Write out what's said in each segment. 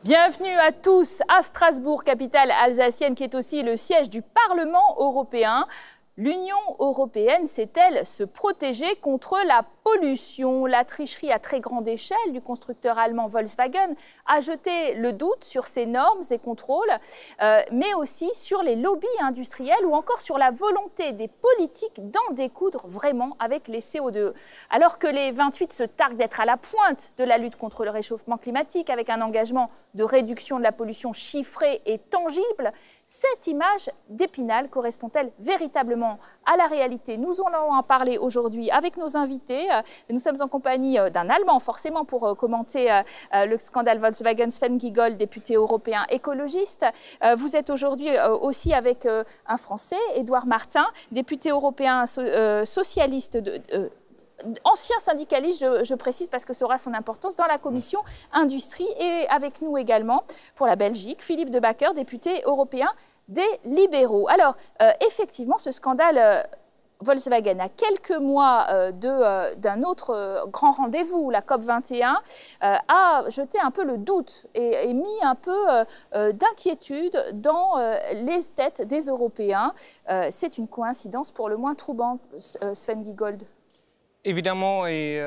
Bienvenue à tous à Strasbourg, capitale alsacienne qui est aussi le siège du Parlement européen. L'Union européenne sait-elle se protéger contre la pollution? La tricherie à très grande échelle du constructeur allemand Volkswagen a jeté le doute sur ses normes et contrôles, mais aussi sur les lobbies industriels ou encore sur la volonté des politiques d'en découdre vraiment avec les CO2. Alors que les 28 se targuent d'être à la pointe de la lutte contre le réchauffement climatique avec un engagement de réduction de la pollution chiffré et tangible, cette image d'Épinal correspond-elle véritablement à la réalité? Nous allons en parler aujourd'hui avec nos invités. Nous sommes en compagnie d'un Allemand, forcément, pour commenter le scandale Volkswagen. Sven Giegold, député européen écologiste. Vous êtes aujourd'hui aussi avec un Français, Édouard Martin, député européen socialiste ancien syndicaliste, je précise parce que ça aura son importance, dans la commission industrie. Et avec nous également, pour la Belgique, Philippe De Backer, député européen des libéraux. Alors, effectivement, ce scandale Volkswagen, à quelques mois d'un autre grand rendez-vous, la COP21, a jeté un peu le doute et mis un peu d'inquiétude dans les têtes des Européens. C'est une coïncidence pour le moins troublante, Sven Giegold. Évidemment, et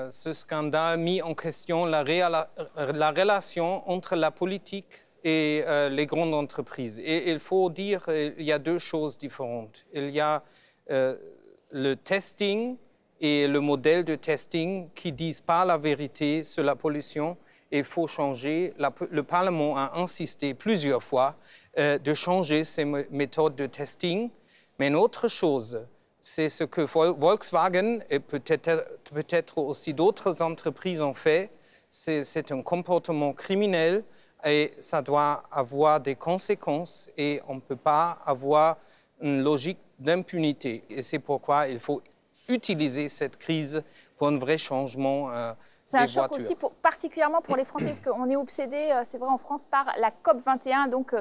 ce scandale a mis en question la relation entre la politique et les grandes entreprises. Et il faut dire qu'il y a deux choses différentes. Il y a le testing et le modèle de testing qui ne disent pas la vérité sur la pollution. Il faut changer. Le Parlement a insisté plusieurs fois de changer ces méthodes de testing. Mais une autre chose, c'est ce que Volkswagen et peut-être aussi d'autres entreprises ont fait. C'est un comportement criminel et ça doit avoir des conséquences et on ne peut pas avoir une logique d'impunité. Et c'est pourquoi il faut utiliser cette crise pour un vrai changement c'est un choc aussi, particulièrement pour les Français, parce qu'on est obsédé, c'est vrai en France, par la COP21, donc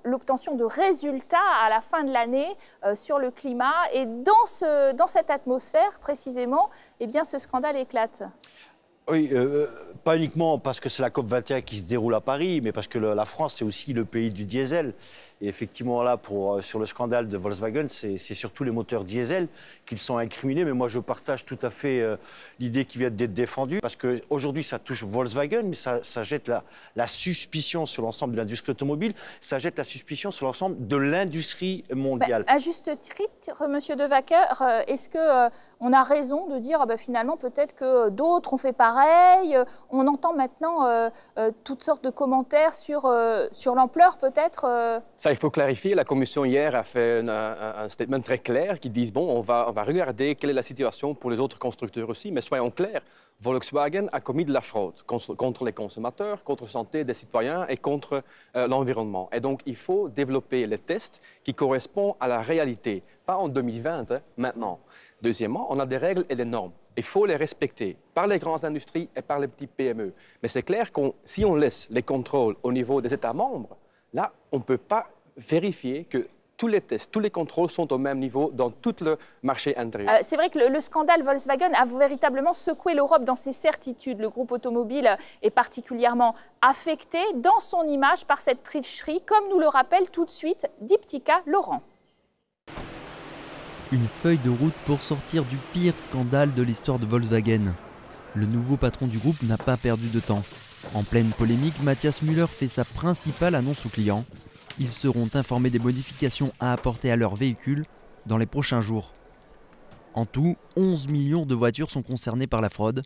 l'obtention de résultats à la fin de l'année sur le climat. Et dans cette atmosphère, précisément, eh bien, ce scandale éclate. Oui, pas uniquement parce que c'est la COP21 qui se déroule à Paris, mais parce que la France, c'est aussi le pays du diesel. Et effectivement, là, sur le scandale de Volkswagen, c'est surtout les moteurs diesel qui sont incriminés. Mais moi, je partage tout à fait l'idée qui vient d'être défendue. Parce qu'aujourd'hui, ça touche Volkswagen, mais ça jette la suspicion sur l'ensemble de l'industrie automobile. Ça jette la suspicion sur l'ensemble de l'industrie mondiale. À juste titre, Monsieur De Backer, est-ce qu'on a raison de dire finalement peut-être que d'autres ont fait pareil? On entend maintenant toutes sortes de commentaires sur l'ampleur peut-être Ça, il faut clarifier. La Commission hier a fait un statement très clair qui dit bon, on va regarder quelle est la situation pour les autres constructeurs aussi, mais soyons clairs, Volkswagen a commis de la fraude contre les consommateurs, contre la santé des citoyens et contre l'environnement. Et donc, il faut développer les tests qui correspondent à la réalité, pas en 2020, maintenant. Deuxièmement, on a des règles et des normes. Il faut les respecter par les grandes industries et par les petites PME. Mais c'est clair que si on laisse les contrôles au niveau des États membres, là, on ne peut pas vérifier que tous les tests, tous les contrôles sont au même niveau dans tout le marché intérieur. C'est vrai que le scandale Volkswagen a véritablement secoué l'Europe dans ses certitudes. Le groupe automobile est particulièrement affecté dans son image par cette tricherie, comme nous le rappelle tout de suite Diptyka Laurent. Une feuille de route pour sortir du pire scandale de l'histoire de Volkswagen. Le nouveau patron du groupe n'a pas perdu de temps. En pleine polémique, Matthias Müller fait sa principale annonce aux clients. Ils seront informés des modifications à apporter à leur véhicule dans les prochains jours. En tout, 11 millions de voitures sont concernées par la fraude.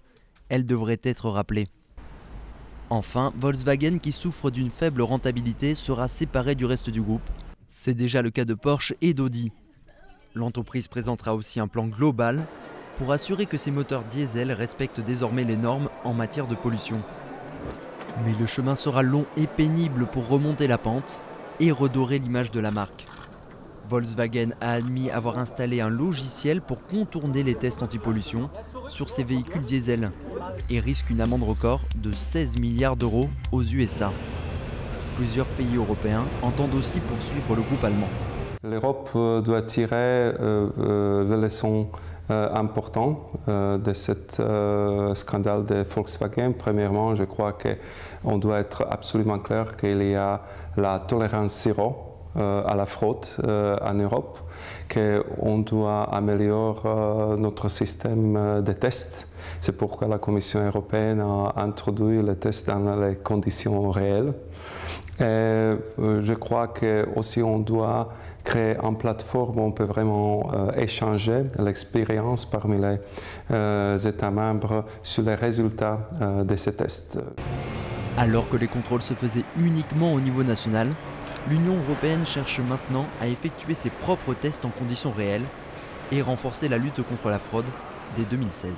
Elles devraient être rappelées. Enfin, Volkswagen, qui souffre d'une faible rentabilité, sera séparé du reste du groupe. C'est déjà le cas de Porsche et d'Audi. L'entreprise présentera aussi un plan global pour assurer que ses moteurs diesel respectent désormais les normes en matière de pollution. Mais le chemin sera long et pénible pour remonter la pente et redorer l'image de la marque. Volkswagen a admis avoir installé un logiciel pour contourner les tests anti-pollution sur ses véhicules diesel et risque une amende record de 16 milliards d'euros aux USA. Plusieurs pays européens entendent aussi poursuivre le groupe allemand. L'Europe doit tirer les leçons importantes de ce scandale de Volkswagen. Premièrement, je crois qu'on doit être absolument clair qu'il y a la tolérance zéro à la fraude en Europe, qu'on doit améliorer notre système de tests. C'est pourquoi la Commission européenne a introduit les tests dans les conditions réelles. Et je crois qu'aussi on doit créer une plateforme où on peut vraiment échanger l'expérience parmi les États membres sur les résultats de ces tests. Alors que les contrôles se faisaient uniquement au niveau national, l'Union européenne cherche maintenant à effectuer ses propres tests en conditions réelles et renforcer la lutte contre la fraude dès 2016.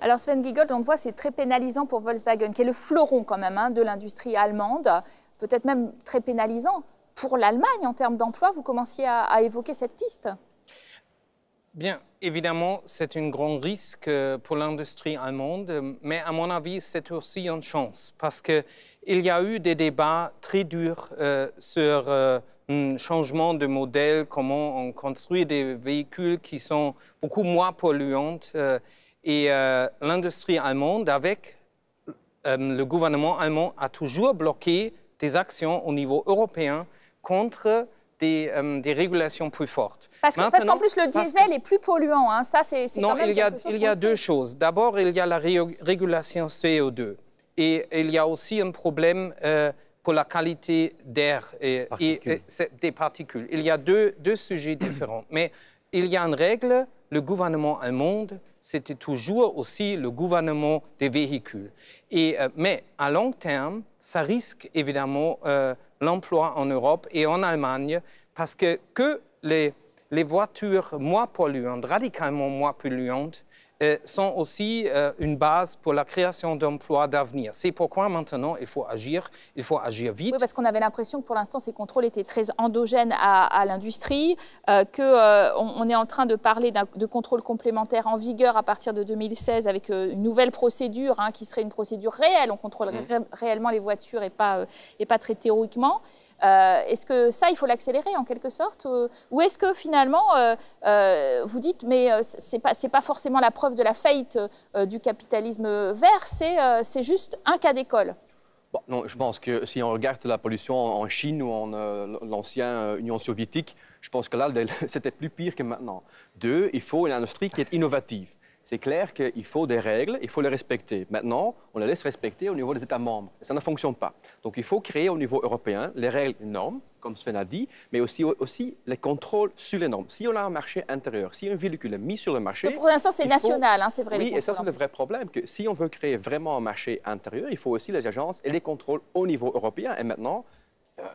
Alors Sven Giegold, on le voit, c'est très pénalisant pour Volkswagen, qui est le fleuron quand même de l'industrie allemande, peut-être même très pénalisant pour l'Allemagne en termes d'emploi. Vous commenciez à évoquer cette piste. Bien, évidemment, c'est un grand risque pour l'industrie allemande, mais à mon avis, c'est aussi une chance, parce qu'il y a eu des débats très durs sur un changement de modèle, comment on construit des véhicules qui sont beaucoup moins polluants. Et l'industrie allemande, avec le gouvernement allemand, a toujours bloqué des actions au niveau européen contre des régulations plus fortes. Parce qu'en plus, le diesel est plus polluant. Hein. Ça, c'est quand même quelque chose. Il y a deux choses. D'abord, il y a la régulation CO2. Et il y a aussi un problème pour la qualité d'air et des particules. Il y a deux sujets différents. Mais il y a une règle, le gouvernement allemand, c'était toujours aussi le gouvernement des véhicules. Mais à long terme, ça risque évidemment l'emploi en Europe et en Allemagne, parce que les voitures moins polluantes, radicalement moins polluantes, sont aussi une base pour la création d'emplois d'avenir. C'est pourquoi maintenant il faut agir vite. Oui, parce qu'on avait l'impression que pour l'instant ces contrôles étaient très endogènes à l'industrie, qu'on est en train de parler de contrôles complémentaires en vigueur à partir de 2016 avec une nouvelle procédure qui serait une procédure réelle. On contrôle réellement les voitures et pas très théoriquement. Est-ce que ça, il faut l'accélérer en quelque sorte, ou est-ce que finalement, vous dites, mais c'est pas forcément la preuve de la faillite du capitalisme vert, c'est juste un cas d'école? Bon, non, je pense que si on regarde la pollution en Chine ou en l'ancienne Union soviétique, je pense que là, c'était plus pire que maintenant. Deux, il faut une industrie qui est innovative. C'est clair qu'il faut des règles, il faut les respecter. Maintenant, on les laisse respecter au niveau des États membres. Et ça ne fonctionne pas. Donc, il faut créer au niveau européen les règles et normes, comme Sven a dit, mais aussi les contrôles sur les normes. Si on a un marché intérieur, si un véhicule est mis sur le marché... Donc pour l'instant, c'est national, c'est vrai. Oui, et ça, c'est le vrai problème. Que si on veut créer vraiment un marché intérieur, il faut aussi les agences et les contrôles au niveau européen. Et maintenant,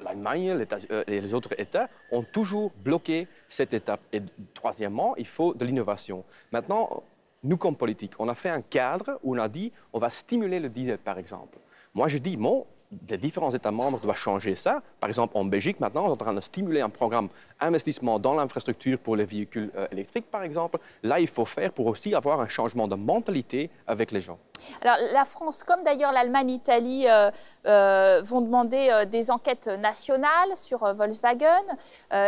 l'Allemagne et les autres États ont toujours bloqué cette étape. Et troisièmement, il faut de l'innovation. Maintenant, nous, comme politiques, on a fait un cadre où on a dit on va stimuler le diesel, par exemple. Moi, je dis, bon, les différents États membres doivent changer ça. Par exemple, en Belgique, maintenant, on est en train de stimuler un programme d'investissement dans l'infrastructure pour les véhicules électriques, par exemple. Là, il faut faire pour aussi avoir un changement de mentalité avec les gens. Alors, la France, comme d'ailleurs l'Allemagne, l'Italie, vont demander des enquêtes nationales sur Volkswagen.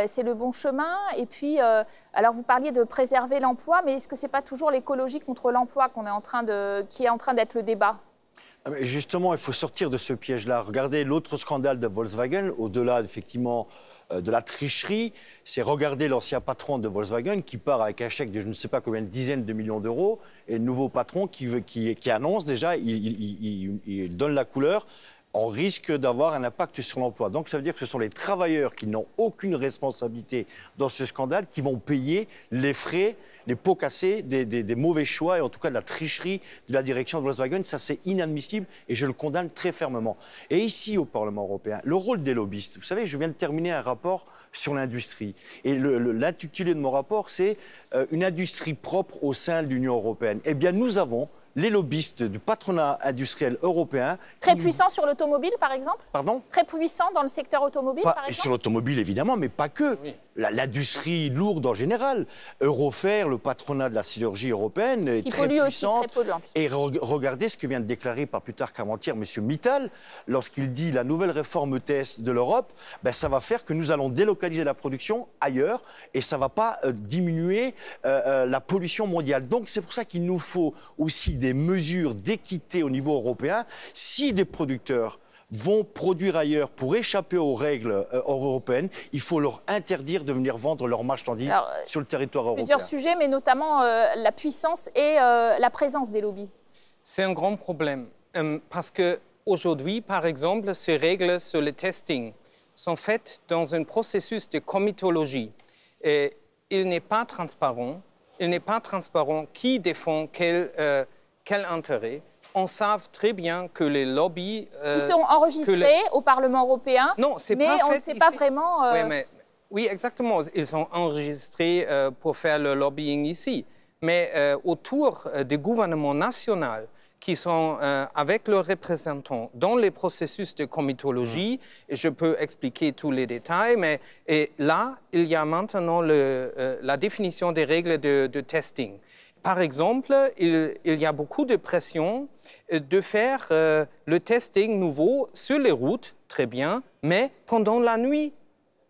C'est le bon chemin. Et puis, alors vous parliez de préserver l'emploi, mais est-ce que ce n'est pas toujours l'écologie contre l'emploi qui est en train d'être le débat? Justement, il faut sortir de ce piège-là. Regardez l'autre scandale de Volkswagen, au-delà effectivement de la tricherie, c'est regarder l'ancien patron de Volkswagen qui part avec un chèque de je ne sais pas combien de dizaines de millions d'euros et le nouveau patron qui annonce déjà, il donne la couleur. On risque d'avoir un impact sur l'emploi. Donc ça veut dire que ce sont les travailleurs qui n'ont aucune responsabilité dans ce scandale qui vont payer les frais, les pots cassés des mauvais choix et en tout cas de la tricherie de la direction de Volkswagen. Ça, c'est inadmissible et je le condamne très fermement. Et ici, au Parlement européen, le rôle des lobbyistes. Vous savez, je viens de terminer un rapport sur l'industrie. Et l'intitulé de mon rapport, c'est une industrie propre au sein de l'Union européenne. Eh bien, nous avons les lobbyistes du patronat industriel européen. Très puissants sur l'automobile, par exemple? Pardon? Très puissants dans le secteur automobile, par exemple? Sur l'automobile, évidemment, mais pas que. Oui. l'industrie lourde en général. Eurofer, le patronat de la sidérurgie européenne, est très puissante. Aussi très polluante. Et regardez ce que vient de déclarer pas plus tard qu'avant-hier M. Mittal, lorsqu'il dit la nouvelle réforme ETS de l'Europe, ben, ça va faire que nous allons délocaliser la production ailleurs et ça ne va pas diminuer la pollution mondiale. Donc c'est pour ça qu'il nous faut aussi des mesures d'équité au niveau européen. Si des producteurs vont produire ailleurs pour échapper aux règles européennes, il faut leur interdire de venir vendre leurs marchandises sur le territoire européen. Plusieurs sujets, mais notamment la puissance et la présence des lobbies. C'est un grand problème parce qu'aujourd'hui, par exemple, ces règles sur le testing sont faites dans un processus de comitologie. Et il n'est pas transparent. Il n'est pas transparent qui défend quel intérêt. On sait très bien que les lobbies... Ils sont enregistrés au Parlement européen, non, mais pas on ne sait pas vraiment... Oui, exactement. Ils sont enregistrés pour faire le lobbying ici. Mais autour des gouvernements nationaux qui sont avec leurs représentants dans les processus de comitologie, et je peux expliquer tous les détails, mais là, il y a maintenant la définition des règles de testing. Par exemple, il y a beaucoup de pression de faire le testing nouveau sur les routes, très bien, mais pendant la nuit.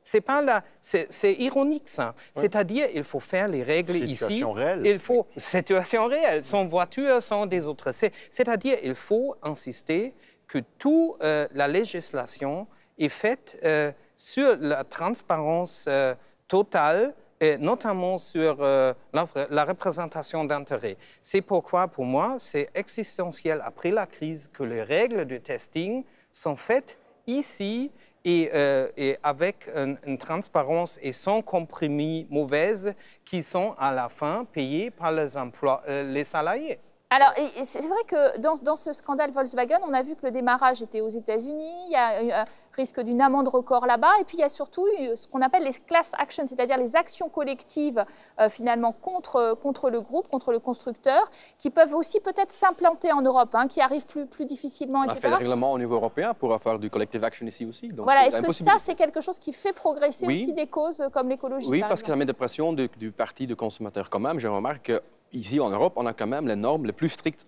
C'est ironique, ça. Oui. C'est-à-dire, il faut faire les règles situation ici. Réelle. Il faut situation réelle, sans voiture, sans des autres. C'est-à-dire, il faut insister que toute la législation est faite sur la transparence totale, et notamment sur la représentation d'intérêts. C'est pourquoi, pour moi, c'est existentiel après la crise que les règles de testing sont faites ici et avec une transparence et sans compromis mauvaise qui sont à la fin payées par les salariés. Alors, c'est vrai que dans ce scandale Volkswagen, on a vu que le démarrage était aux États-Unis, il y a un risque d'une amende record là-bas, et puis il y a surtout ce qu'on appelle les class actions, c'est-à-dire les actions collectives finalement contre le groupe, contre le constructeur, qui peuvent aussi peut-être s'implanter en Europe, hein, qui arrivent plus difficilement, etc. On a fait le règlement au niveau européen pour faire du collective action ici aussi. Donc voilà, est-ce que ça, c'est quelque chose qui fait progresser aussi des causes comme l'écologie? Oui, parce que la mise de pression du parti de consommateurs quand même, je remarque que ici, en Europe, on a quand même les normes les plus strictes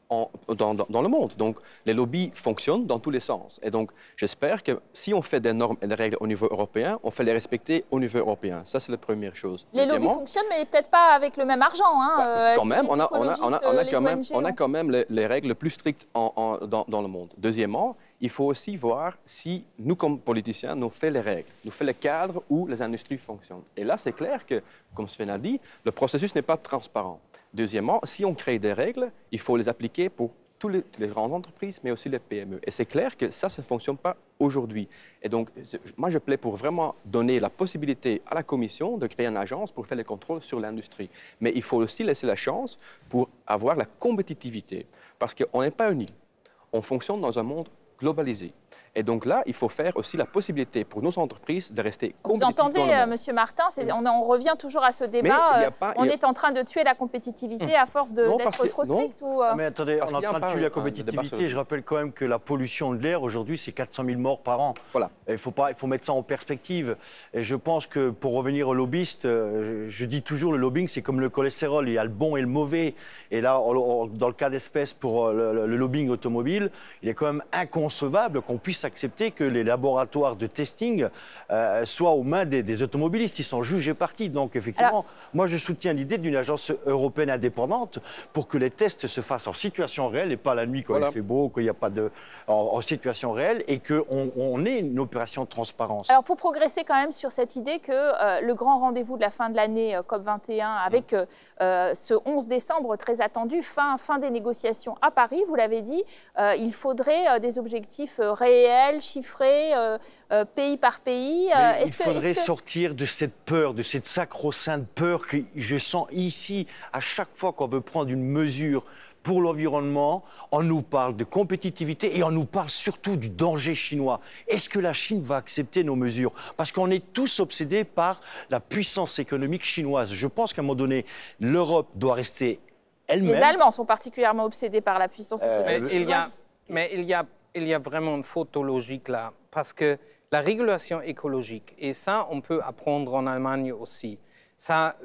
dans le monde. Donc, les lobbies fonctionnent dans tous les sens. Et donc, j'espère que si on fait des normes et des règles au niveau européen, on fait les respecter au niveau européen. Ça, c'est la première chose. Les lobbies fonctionnent, mais peut-être pas avec le même argent. Hein. Quand même, on a quand même les règles les plus strictes dans le monde. Deuxièmement, il faut aussi voir si nous, comme politiciens, nous faisons les règles, nous faisons le cadre où les industries fonctionnent. Et là, c'est clair que, comme Sven a dit, le processus n'est pas transparent. Deuxièmement, si on crée des règles, il faut les appliquer pour toutes les grandes entreprises, mais aussi les PME. Et c'est clair que ça ne fonctionne pas aujourd'hui. Et donc, moi, je plaide pour vraiment donner la possibilité à la Commission de créer une agence pour faire les contrôles sur l'industrie. Mais il faut aussi laisser la chance pour avoir la compétitivité. Parce qu'on n'est pas une île. On fonctionne dans un monde globalisé. Et donc là, il faut faire aussi la possibilité pour nos entreprises de rester compétitives. Vous entendez, Monsieur Martin, on revient toujours à ce débat. On est en train de tuer la compétitivité à force d'être trop strict ou... Mais attendez, on est en train de tuer la compétitivité. Je rappelle quand même que la pollution de l'air, aujourd'hui, c'est 400 000 morts par an. Voilà. Il faut mettre ça en perspective. Et je pense que, pour revenir aux lobbyistes, je dis toujours, le lobbying, c'est comme le cholestérol. Il y a le bon et le mauvais. Et là, dans le cas d'espèce, pour le lobbying automobile, il est quand même inconcevable qu'on puisse accepter que les laboratoires de testing soient aux mains des automobilistes. Ils sont juges et partis. Donc, effectivement, moi, je soutiens l'idée d'une agence européenne indépendante pour que les tests se fassent en situation réelle et pas la nuit quand il fait beau, qu'il n'y a pas de... en situation réelle et qu'on ait une opération de transparence. Alors, pour progresser quand même sur cette idée que le grand rendez-vous de la fin de l'année COP21 avec ce 11 décembre très attendu, fin des négociations à Paris, vous l'avez dit, il faudrait des objectifs réels, chiffrés, pays par pays. Il faudrait sortir de cette peur, de cette sacro-sainte peur que je sens ici. À chaque fois qu'on veut prendre une mesure pour l'environnement, on nous parle de compétitivité et on nous parle surtout du danger chinois. Est-ce que la Chine va accepter nos mesures? Parce qu'on est tous obsédés par la puissance économique chinoise. Je pense qu'à un moment donné, l'Europe doit rester elle-même. Les Allemands sont particulièrement obsédés par la puissance économique chinoise. Mais il y a vraiment une faute logique là, parce que la régulation écologique, et ça, on peut apprendre en Allemagne aussi, ça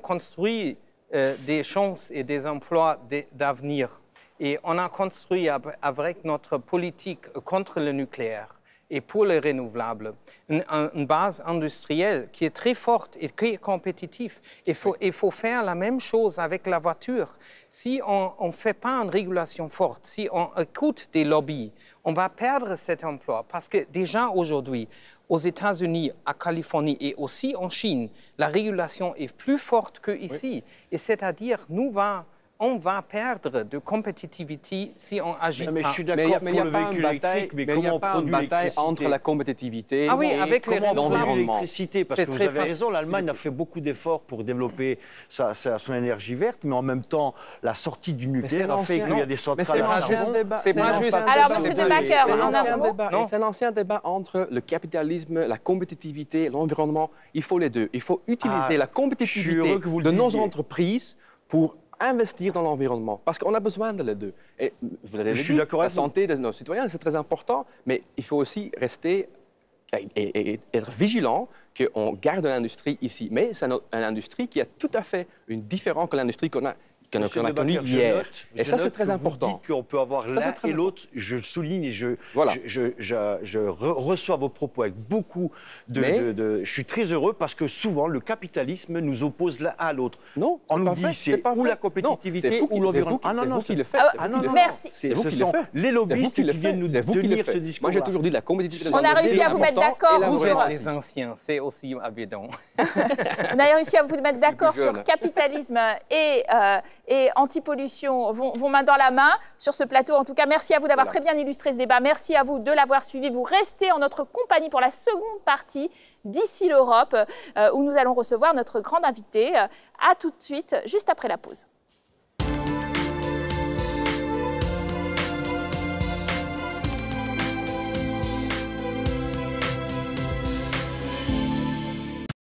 construit des chances et des emplois d'avenir. Et on a construit avec notre politique contre le nucléaire et pour les renouvelables, une base industrielle qui est très forte et qui est compétitive. Il faut faire la même chose avec la voiture. Si on ne fait pas une régulation forte, si on écoute des lobbies, on va perdre cet emploi. Parce que déjà aujourd'hui, aux États-Unis, à Californie et aussi en Chine, la régulation est plus forte qu'ici. Oui. Et c'est-à-dire, on va perdre de compétitivité si on agit pas. Je suis d'accord pour le véhicule électrique, mais comment on produit l'électricité entre la compétitivité et avec l'environnement. Parce que vous avez raison, l'Allemagne a fait beaucoup d'efforts pour développer son énergie verte, mais en même temps, la sortie du nucléaire a fait qu'il y a des centrales à charbon. C'est pas juste. Alors, M. De Backer, c'est un ancien débat entre le capitalisme, la compétitivité, l'environnement. Il faut les deux. Il faut utiliser la compétitivité de nos entreprises pour investir dans l'environnement, parce qu'on a besoin de les deux. Et vous avez dit, la santé de nos citoyens, c'est très important, mais il faut aussi rester et être vigilant qu'on garde l'industrie ici. Mais c'est une industrie qui a tout à fait une différence que l'industrie qu'on a connue hier. Et ça, c'est très important. Vous dites qu'on peut avoir l'un et l'autre. Je le souligne et je reçois vos propos avec beaucoup je suis très heureux parce que souvent, le capitalisme nous oppose l'un à l'autre. Non, on nous dit c'est ou la compétitivité ou l'environnement. Ah non, c'est le fait. Merci. Ce sont les lobbyistes qui viennent nous tenir ce discours. Moi, j'ai toujours dit la compétitivité. On a réussi à vous mettre d'accord sur les anciens, c'est aussi évident. On a réussi à vous mettre d'accord sur capitalisme et anti-pollution vont main dans la main sur ce plateau. En tout cas, merci à vous d'avoir très bien illustré ce débat. Merci à vous de l'avoir suivi. Vous restez en notre compagnie pour la seconde partie d'Ici l'Europe, où nous allons recevoir notre grande invitée. À tout de suite, juste après la pause.